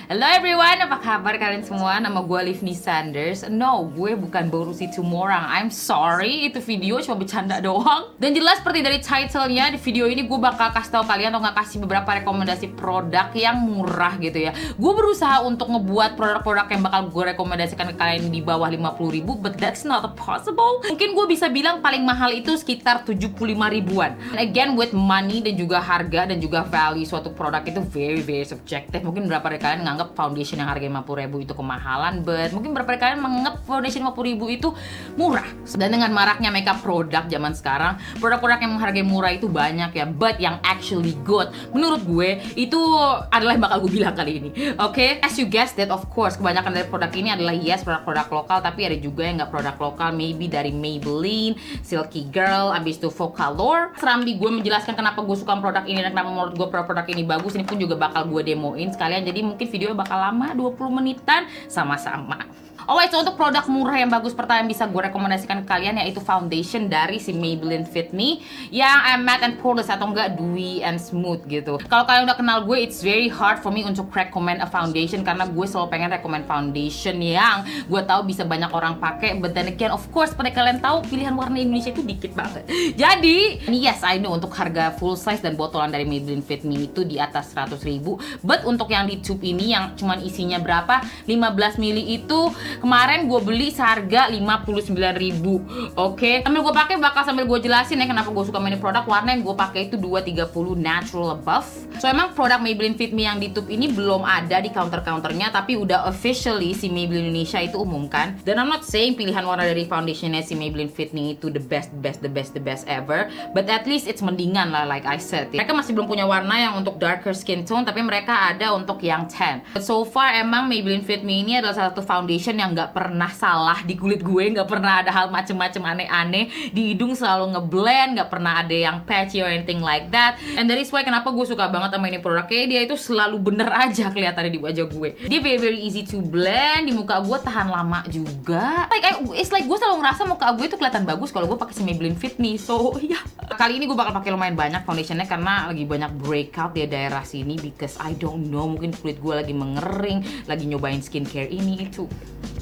Hello everyone, apa kabar kalian semua? Nama gue Lifni Sanders. No, gue bukan borusi Tumorang. I'm sorry, itu video cuma bercanda doang. Dan jelas seperti dari title-nya, di video ini gue bakal kasih tahu kalian atau nggak kasih beberapa rekomendasi produk yang murah gitu ya. Gue berusaha untuk ngebuat produk-produk yang bakal gue rekomendasikan ke kalian di bawah 50.000, but that's not possible. Mungkin gue bisa bilang paling mahal itu sekitar 75 ribuan. And again, with money dan juga harga dan juga value suatu produk itu very subjective. Mungkin berapa dari kalian nganggap foundation yang harga 50.000 itu kemahalan, but mungkin berapa dari kalian menganggap foundation 50.000 itu murah. Dan dengan maraknya makeup produk zaman sekarang, produk-produk yang menghargai murah itu banyak ya, but yang actually good menurut gue itu adalah yang bakal gue bilang kali ini. Oke, as you guessed it, of course kebanyakan dari produk ini adalah yes produk-produk lokal, tapi ada juga yang nggak produk lokal, maybe dari Maybelline, Silky Girl, abis itu focallure. Serambi gue menjelaskan kenapa gue suka produk ini dan kenapa menurut gue produk ini bagus. Ini pun juga bakal gue demoin sekalian, jadi mungkin videonya bakal lama, 20 menitan sama-sama. Alright, so untuk produk murah yang bagus pertama yang bisa gue rekomendasikan ke kalian yaitu foundation dari si Maybelline Fit Me yang matte and poreless atau enggak dewy and smooth gitu. Kalau kalian udah kenal gue, it's very hard for me untuk recommend a foundation karena gue selalu pengen recommend foundation yang gue tahu bisa banyak orang pakai. But then again, of course, pada kalian tahu pilihan warna Indonesia itu dikit banget. Jadi, yes, I know untuk harga full size dan botolan dari Maybelline Fit Me itu di atas 100 ribu. But untuk yang di tube ini yang cuman isinya berapa? 15 ml itu kemarin gue beli seharga 59.000. Oke, sambil gue pakai bakal sambil gue jelasin ya kenapa gue suka ini produk. Warna yang gue pakai itu 230 natural buff. So emang produk Maybelline Fit Me yang di tube ini belum ada di counter-counternya, tapi udah officially si Maybelline Indonesia itu umumkan. Dan I'm not saying pilihan warna dari foundationnya si Maybelline Fit Me itu the best ever, but at least it's mendingan lah, like I said. Mereka masih belum punya warna yang untuk darker skin tone, tapi mereka ada untuk yang tan. But so far emang Maybelline Fit Me ini adalah salah satu foundation yang nggak pernah salah di kulit gue, nggak pernah ada hal macem-macem aneh-aneh di hidung, selalu ngeblend, nggak pernah ada yang patchy or anything like that. And that is why kenapa gue suka banget sama ini produk, kayak dia itu selalu bener aja kelihatannya di wajah gue. Dia very easy to blend, di muka gue tahan lama juga. It's like gue selalu ngerasa muka gue itu kelihatan bagus kalau gue pakai si Maybelline Fit Me. So yeah, kali ini gue bakal pakai lumayan banyak foundationnya karena lagi banyak breakout di daerah sini, because I don't know, mungkin kulit gue lagi mengering, lagi nyobain skincare ini itu.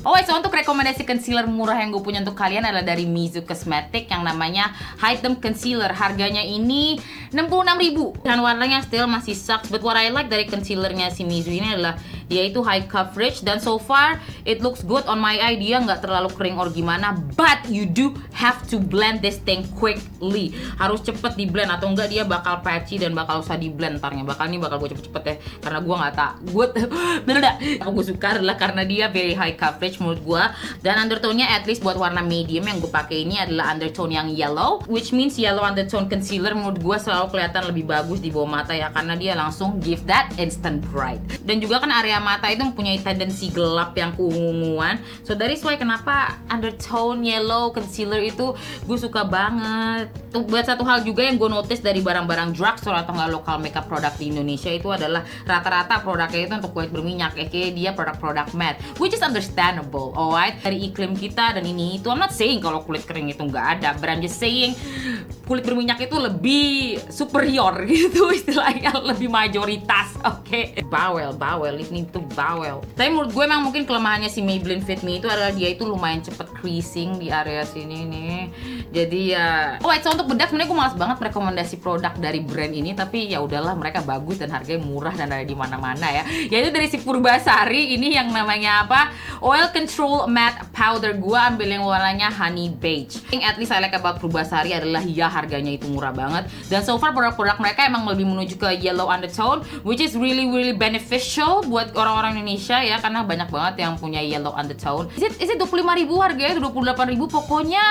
Alright, so untuk rekomendasi concealer murah yang gue punya untuk kalian adalah dari mizzu Cosmetic yang namanya Heightened Concealer. Harganya ini 66.000 dan warnanya still masih sucks, but what I like dari concealernya si Mizzu ini adalah dia itu high coverage dan so far it looks good on my eye. Dia nggak terlalu kering or gimana, but you do have to blend this thing quickly. Harus cepet di blend atau enggak dia bakal patchy dan bakal usah di blend ntarnya. Bakal gue cepet-cepet ya karena gue nggak bener dah. Apa gue suka adalah karena dia very high coverage menurut gue, dan undertone-nya at least buat warna medium yang gue pakai ini adalah undertone yang yellow, which means yellow undertone concealer menurut gue selalu kelihatan lebih bagus di bawah mata ya, karena dia langsung give that instant bright. Dan juga kan area mata itu mempunyai tendensi gelap yang keunguan, so that is why kenapa undertone yellow concealer itu gue suka banget. Tuh, buat satu hal juga yang gue notice dari barang-barang drugstore atau nggak lokal makeup product di Indonesia itu adalah rata-rata produknya itu untuk kulit berminyak, kayak dia produk-produk matte, which is understandable. Alright, dari iklim kita dan ini itu, I'm not saying kalau kulit kering itu nggak ada, but I'm just saying kulit berminyak itu lebih superior gitu istilahnya, lebih mayoritas. Oke, bawel Lifni itu bawel. Tapi menurut gue memang mungkin kelemahannya si Maybelline Fit Me itu adalah dia itu lumayan cepet creasing di area sini nih. Jadi ya, alright, so untuk bedak sebenarnya gue malas banget rekomendasi produk dari brand ini, tapi ya udahlah, mereka bagus dan harganya murah dan ada di mana-mana ya. Yaitu dari si Purbasari ini yang namanya apa? Oil Control Matte Powder. Gue ambil yang warnanya honey beige. Yang at least I like about Purbasari adalah ya harganya itu murah banget, dan so far produk-produk mereka emang lebih menuju ke yellow undertone, which is really beneficial buat orang-orang Indonesia ya, karena banyak banget yang punya yellow undertone. Is it 25.000 harganya, 28.000 pokoknya.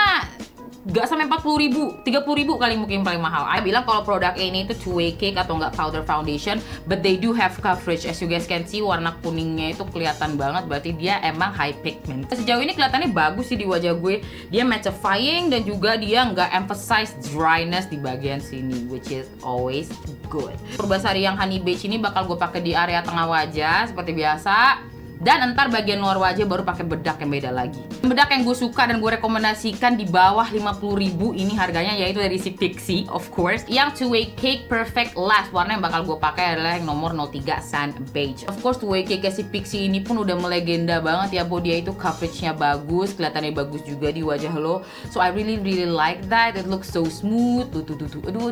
Gak sampai 40.000, 30.000 kali mungkin paling mahal. I bilang kalau produk ini itu two-way cake atau enggak powder foundation, but they do have coverage. As you guys can see, warna kuningnya itu kelihatan banget, berarti dia emang high pigment. Sejauh ini kelihatannya bagus sih di wajah gue. Dia mattifying dan juga dia nggak emphasize dryness di bagian sini, which is always good. Purbasari yang honey beige ini bakal gue pakai di area tengah wajah seperti biasa. Dan ntar bagian luar wajah baru pakai bedak yang beda lagi. Bedak yang gue suka dan gue rekomendasikan di bawah 50.000 ini harganya, yaitu dari si Pixy, of course, yang 2-way cake perfect lash. Warna yang bakal gue pakai adalah yang nomor 03 Sun Beige. Of course 2-way cake si Pixy ini pun udah melegenda banget ya, bahwa dia itu coveragenya bagus, kelihatannya bagus juga di wajah lo. So I really like that. It looks so smooth. Aduh.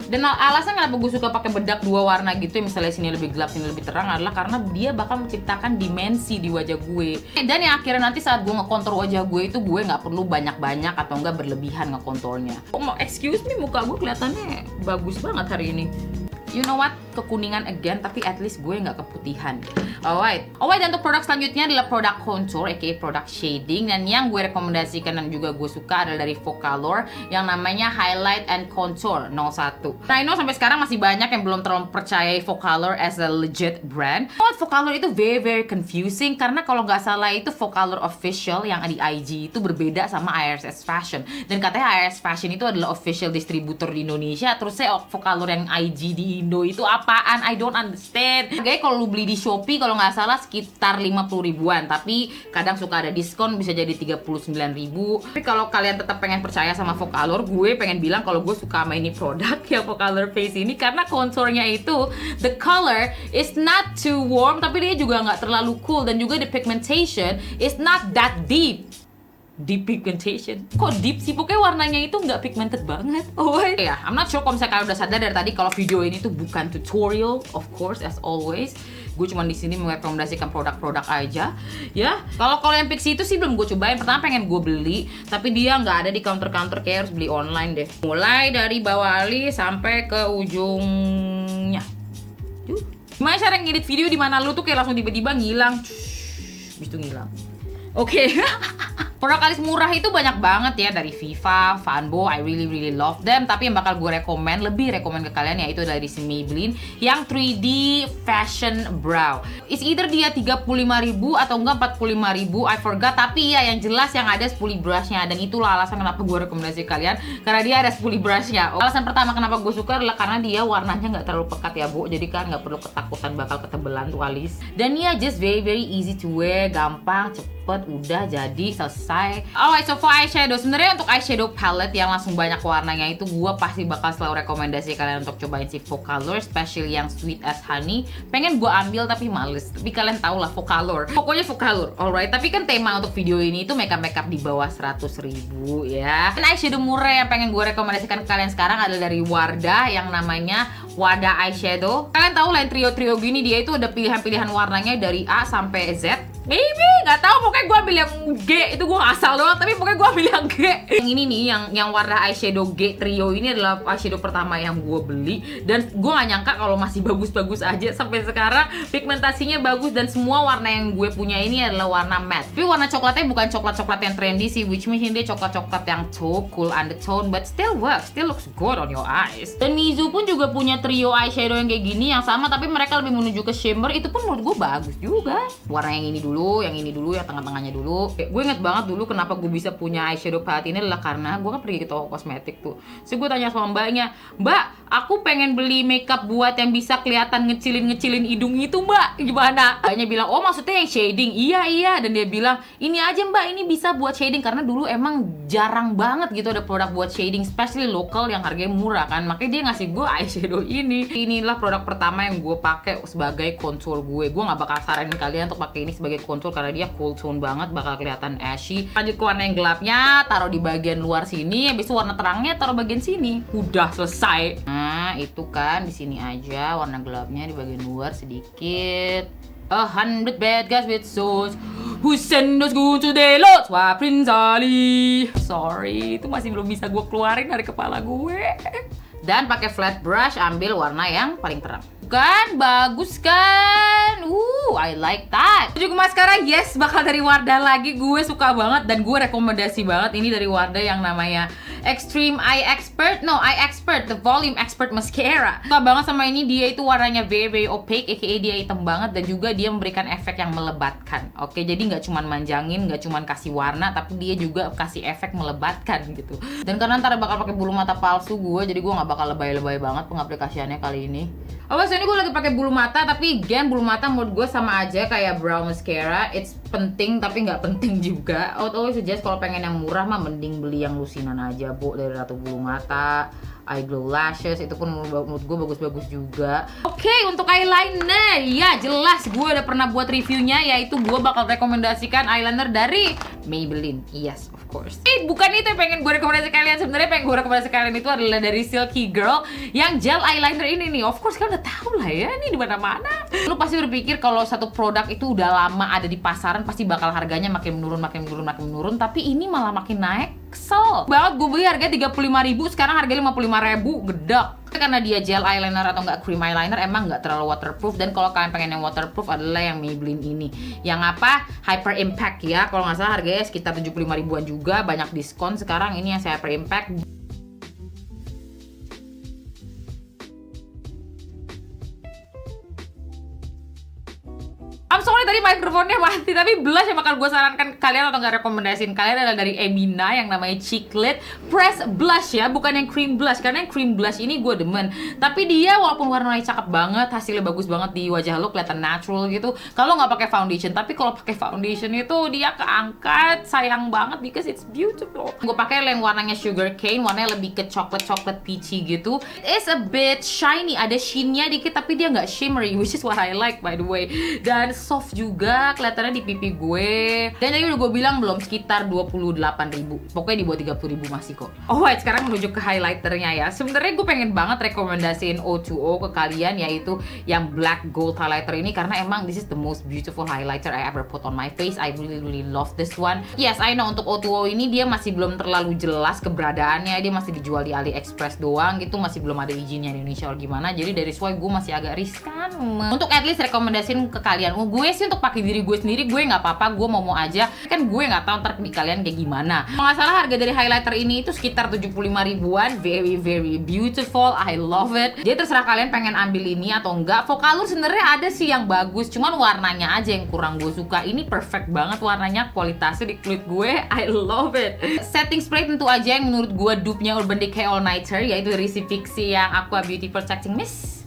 Dan alasan kenapa gue suka pakai bedak dua warna gitu, misalnya sini lebih gelap, sini lebih terang, adalah karena dia bakal menciptakan dimensi di wajah gue. Dan yang akhirnya nanti saat gue ngekontur wajah gue itu, gue nggak perlu banyak-banyak atau enggak berlebihan ngekonturnya. Oh, excuse me, muka gue kelihatannya bagus banget hari ini. You know what? Kekuningan again, tapi at least gue nggak keputihan. Alright, dan untuk produk selanjutnya adalah produk contour, aka produk shading. Dan yang gue rekomendasikan dan juga gue suka adalah dari focallure yang namanya Highlight and Contour 01. Nah, I know sampai sekarang masih banyak yang belum terlalu percaya focallure as a legit brand. Focallure itu very confusing, karena kalau nggak salah itu focallure official yang di IG itu berbeda sama IRS Fashion. Dan katanya IRS Fashion itu adalah official distributor di Indonesia, terus saya focallure yang IG di Indo itu apaan? I don't understand. Harganya kalau lu beli di Shopee kalau nggak salah sekitar 50 ribuan, tapi kadang suka ada diskon bisa jadi 39 ribu. Tapi kalau kalian tetap pengen percaya sama focallure, gue pengen bilang kalau gue suka sama ini produk ya, focallure face ini, karena konturnya itu the color is not too warm, tapi dia juga nggak terlalu cool, dan juga the pigmentation is not that deep pigmentation. Kok deep sih? Pokoknya warnanya itu nggak pigmented banget. Ya, I'm not sure kalau misalnya kalian udah sadar dari tadi kalau video ini tuh bukan tutorial, of course, as always. Gue cuma di sini merekomendasikan produk-produk aja, ya. Kalau yang Pixy itu sih belum gue cobain. Pertama pengen gue beli, tapi dia nggak ada di counter-counter, kayak harus beli online deh. Mulai dari bawah alis sampai ke ujungnya. Gimana cara ngedit video di mana lu tuh kayak langsung tiba-tiba ngilang, habis itu ngilang. Oke. Produk alis murah itu banyak banget ya, dari Viva, Fanbo, I really love them. Tapi yang bakal gue lebih rekomen ke kalian yaitu dari si Maybelline yang 3D Fashion Brow. It's either dia 35.000 atau enggak 45.000, I forgot. Tapi ya yang jelas yang ada spoolie brushnya, dan itulah alasan kenapa gue rekomendasi kalian, karena dia ada spoolie brushnya. Alasan pertama kenapa gue suka adalah karena dia warnanya nggak terlalu pekat ya, Bu. Jadi kan nggak perlu ketakutan bakal ketebelan tuh alis. Dan dia just very easy to wear, gampang, cepet, udah jadi selesai. Alright, so for eyeshadow, sebenarnya untuk eyeshadow palette yang langsung banyak warnanya itu gue pasti bakal selalu rekomendasi kalian untuk cobain si focallure, especially yang sweet as honey. Pengen gue ambil tapi males, tapi kalian tau lah focallure, pokoknya focallure. Alright, tapi kan tema untuk video ini itu makeup di bawah 100.000 ya. Dan eyeshadow murah yang pengen gue rekomendasikan ke kalian sekarang adalah dari Wardah yang namanya Wardah eyeshadow. Kalian tahu lah trio gini, dia itu ada pilihan-pilihan warnanya dari A sampai Z. Maybe, nggak tahu, pokoknya gue ambil yang G, itu gue asal doang, tapi pokoknya gue ambil yang G. Yang ini nih, yang warna eyeshadow G trio ini adalah eyeshadow pertama yang gue beli, dan gue gak nyangka kalau masih bagus-bagus aja sampai sekarang. Pigmentasinya bagus, dan semua warna yang gue punya ini adalah warna matte. Tapi warna coklatnya bukan coklat-coklat yang trendy sih, which means dia coklat-coklat yang taupe, cool undertone, but still works, still looks good on your eyes. Dan Mizzu pun juga punya trio eyeshadow yang kayak gini, yang sama, tapi mereka lebih menuju ke shimmer, itu pun menurut gue bagus juga. Warna yang ini dulu, yang ini dulu, yang tengah-tengahnya dulu. Gue inget banget dulu kenapa gue bisa punya eyeshadow palette ini adalah karena gue kan pergi ke toko kosmetik tuh. So gue tanya sama mbaknya, "Mbak, aku pengen beli makeup buat yang bisa kelihatan ngecilin hidung itu, Mbak. Gimana?" Mbaknya bilang, "Oh, maksudnya yang shading?" Iya. Dan dia bilang, "Ini aja, Mbak, ini bisa buat shading." Karena dulu emang jarang banget gitu ada produk buat shading, especially lokal yang harganya murah kan. Makanya dia ngasih gue eyeshadow ini. Inilah produk pertama yang gue pakai sebagai contour gue. Gue nggak bakal saranin kalian untuk pakai ini sebagai contour karena dia cool tone banget, bakal kelihatan ashy. Lanjut ke warna yang gelapnya, taruh di bagian luar sini. Habis itu warna terangnya taruh bagian sini. Udah selesai. Nah, itu kan di sini aja warna gelapnya di bagian luar sedikit. 100 bad guys with souls who send us go to the Lord Swaprinzali. Sorry, itu masih belum bisa gue keluarin dari kepala gue. Dan pakai flat brush ambil warna yang paling terang. Kan bagus kan? I like that. Juga maskara, yes, bakal dari Wardah lagi. Gue suka banget dan gue rekomendasi banget ini dari Wardah yang namanya Extreme eyexpert, the volume expert mascara. Suka banget sama ini, dia itu warnanya very opaque, aka dia hitam banget, dan juga dia memberikan efek yang melebatkan. Oke, jadi nggak cuman manjangin, nggak cuman kasih warna, tapi dia juga kasih efek melebatkan gitu. Dan karena ntar bakal pakai bulu mata palsu gue, jadi gue nggak bakal lebay-lebay banget pengaplikasiannya kali ini. Awas ini gue lagi pakai bulu mata, tapi again bulu mata menurut gue sama aja kayak brow mascara. It's penting tapi nggak penting juga. O.two.o suggest kalau pengen yang murah mah mending beli yang lusinan aja, Bu, dari Ratu Bulu Mata. Eye glow lashes itu pun menurut gue bagus-bagus juga. Oke, untuk eyeliner, ya jelas gue udah pernah buat reviewnya, yaitu gue bakal rekomendasikan eyeliner dari Maybelline. Yes, of course. Bukan itu yang pengen gue rekomendasikan kalian. Sebenarnya pengen gue rekomendasikan kalian itu adalah dari Silky Girl yang gel eyeliner ini nih. Of course kalian udah tahu lah ya, ini di mana-mana. Lu pasti berpikir kalau satu produk itu udah lama ada di pasaran pasti bakal harganya makin menurun, tapi ini malah makin naik. Kesel banget, gue beli harga 35.000, sekarang harganya 55.000, gedek. Karena dia gel eyeliner atau enggak cream eyeliner, emang nggak terlalu waterproof. Dan kalau kalian pengen yang waterproof adalah yang Maybelline ini, yang apa, hyper impact ya. Kalau nggak salah harganya sekitar 75.000-an juga, banyak diskon sekarang. Ini yang saya hyper impact. I'm sorry tadi mikrofonnya mati, tapi blush yang bakal gue sarankan kalian atau nggak rekomendasiin kalian adalah dari Emina yang namanya cheeklit press blush ya, bukan yang cream blush. Karena yang cream blush ini gue demen, tapi dia walaupun warnanya cakep banget, hasilnya bagus banget di wajah lo, kelihatan natural gitu kalau nggak pakai foundation. Tapi kalau pakai foundation itu dia keangkat, sayang banget because it's beautiful. Gue pakai yang warnanya sugarcane, warnanya lebih ke coklat peachy gitu. It's a bit shiny, ada sheennya dikit, tapi dia nggak shimmery, which is what I like by the way. Dan soft juga kelihatannya di pipi gue. Dan tadi udah gue bilang belum, sekitar 28.000. Pokoknya di bawah 30.000 masih kok. Alright, sekarang menuju ke highlighternya ya. Sebenarnya gue pengen banget rekomendasiin O.two.o ke kalian, yaitu yang black gold highlighter ini, karena emang this is the most beautiful highlighter I ever put on my face. I really love this one. Yes, I know untuk O.two.o ini dia masih belum terlalu jelas keberadaannya. Dia masih dijual di AliExpress doang gitu, masih belum ada izinnya di Indonesia atau gimana. Jadi dari why gue masih agak riskan untuk at least rekomendasiin ke kalian. Gue sih untuk pakai diri gue sendiri, gue nggak apa-apa, gue mau aja. Kan gue nggak tahu ntar di kalian kayak gimana. Kalau nggak salah harga dari highlighter ini itu sekitar 75.000-an. Very beautiful, I love it. Jadi terserah kalian pengen ambil ini atau enggak. Focallure sebenarnya ada sih yang bagus, cuman warnanya aja yang kurang gue suka. Ini perfect banget warnanya, kualitasnya di kulit gue, I love it. Setting spray tentu aja yang menurut gue dupe-nya Urban Decay All Nighter, yaitu dari si Pixy yang Aqua Beauty Protecting Mist.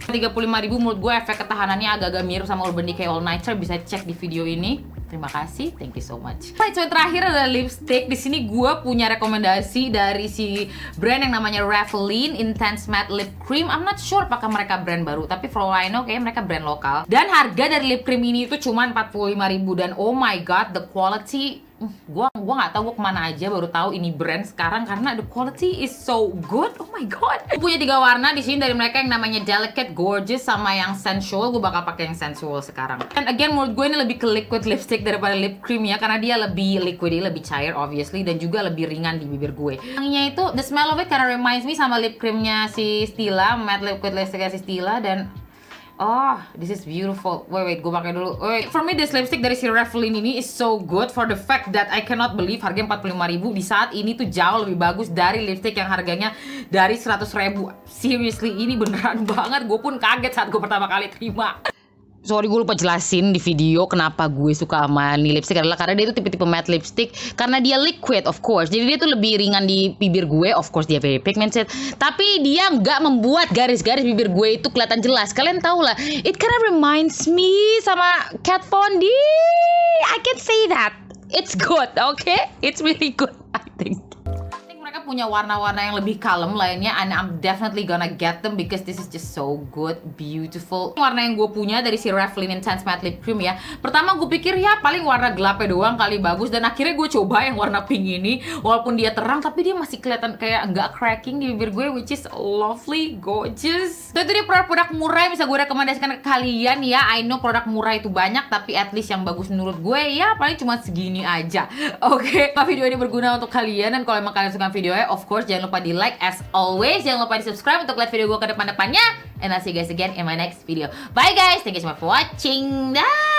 35.000 menurut gue efek ketahanannya agak-agak mirip sama Urban Decay All Nighter, bisa cek di video ini. Terima kasih, thank you so much. Right, so terakhir adalah lipstick. Di sini gue punya rekomendasi dari si brand yang namanya Reveline Intense Matte Lip Cream. I'm not sure apakah mereka brand baru, tapi for all I know kayaknya mereka brand lokal. Dan harga dari lip cream ini itu cuma 45.000, dan oh my god, the quality, gua nggak tahu gue kemana aja baru tahu ini brand sekarang karena the quality is so good. Oh my god. Gue punya 3 warna di sini dari mereka yang namanya Delicate, Gorgeous, sama yang Sensual. Gue bakal pakai yang Sensual sekarang. And again menurut gue ini lebih ke liquid lipstick daripada lip cream ya, karena dia lebih liquidy, lebih cair obviously, dan juga lebih ringan di bibir gue. Wanginya itu, the smell of it karena reminds me sama lip creamnya si Stila, matte liquid lipsticknya si Stila. Dan oh, this is beautiful. Wait, gue pakai dulu. Wait, for me this lipstick dari si Reveline ini is so good for the fact that I cannot believe harganya 45.000 di saat ini tuh jauh lebih bagus dari lipstick yang harganya dari 100.000. Seriously, ini beneran banget. Gue pun kaget saat gue pertama kali terima. Sorry, gue lupa jelasin di video kenapa gue suka sama nih lipstick adalah karena dia itu tipe-tipe matte lipstick, karena dia liquid of course. Jadi dia tuh lebih ringan di bibir gue, of course dia very pigmented, tapi dia nggak membuat garis-garis bibir gue itu kelihatan jelas. Kalian tau lah, it kind of reminds me sama Kat Von D. I can say that. It's good, okay? It's really good, I think. Punya warna-warna yang lebih kalem lainnya, and I'm definitely gonna get them because this is just so good, beautiful. Warna yang gue punya dari si Reveline Intense Matte Lip Cream ya, pertama gue pikir ya paling warna gelapnya doang kali bagus, dan akhirnya gue coba yang warna pink ini. Walaupun dia terang tapi dia masih kelihatan kayak nggak cracking di bibir gue, which is lovely, gorgeous. So itu dia produk murah yang bisa gue rekomendasikan ke kalian ya. I know produk murah itu banyak, tapi at least yang bagus menurut gue ya paling cuma segini aja. Oke, video ini berguna untuk kalian, dan kalau emang kalian suka video of course jangan lupa di like, as always jangan lupa di subscribe untuk lihat video gue ke depan-depannya, and I'll see you guys again in my next video. Bye guys, thank you so much for watching. Dah.